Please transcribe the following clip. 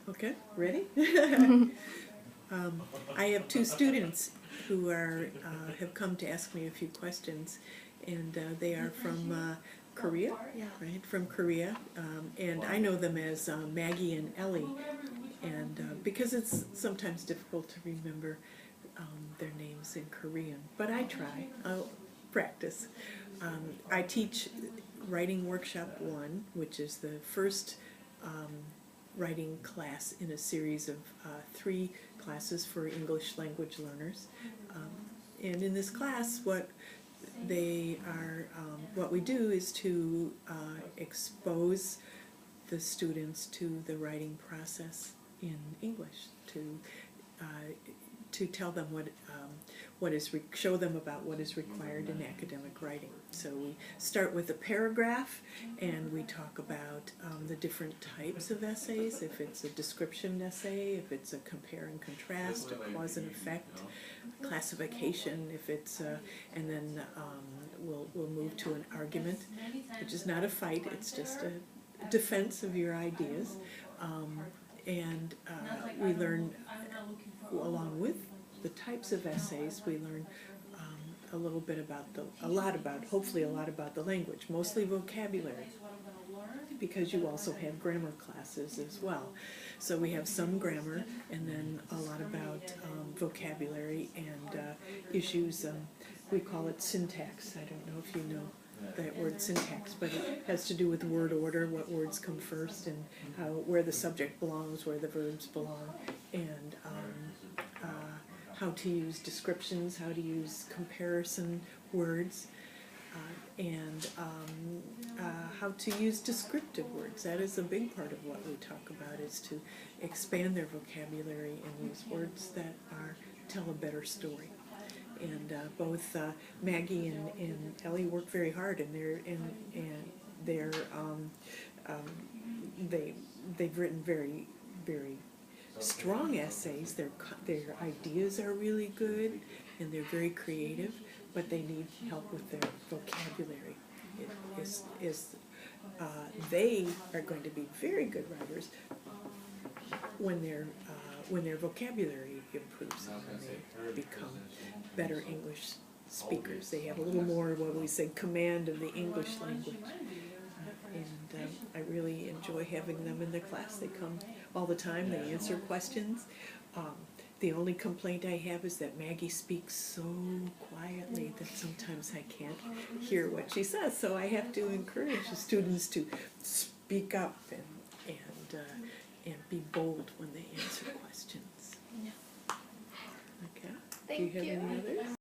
Okay, ready? I have two students who are have come to ask me a few questions, and they are from Korea, right? From Korea, and I know them as Maggie and Ellie, and because it's sometimes difficult to remember their names in Korean, but I try. I'll practice. I teach Writing Workshop 1, which is the first writing class in a series of 3 classes for English language learners. And in this class, what we do is to expose the students to the writing process in English, to tell them show them about what is required in academic writing. So we start with a paragraph, and we talk about the different types of essays. If it's a description essay, if it's a compare and contrast, a cause and effect, classification, if it's and then we'll move to an argument, which is not a fight. It's just a defense of your ideas, and we learn along with the types of essays. We learn a lot about the language, mostly vocabulary, because you also have grammar classes as well. So we have some grammar, and then a lot about vocabulary and issues. We call it syntax. I don't know if you know that word syntax, but it has to do with word order, what words come first, and where the subject belongs, where the verbs belong, and how to use descriptions, how to use comparison words, and how to use descriptive words. That is a big part of what we talk about, is to expand their vocabulary and use words that tell a better story. And both Maggie and Ellie work very hard, and they've written very, very strong essays. Their ideas are really good, and they're very creative, but they need help with their vocabulary. They are going to be very good writers when their vocabulary improves, and they become better English speakers. They have a little more, what we say, command of the English language. And I really enjoy having them in the class. They come all the time. They answer questions. The only complaint I have is that Maggie speaks so quietly that sometimes I can't hear what she says. So I have to encourage the students to speak up and be bold when they answer questions. Okay. Thank Do you have any others?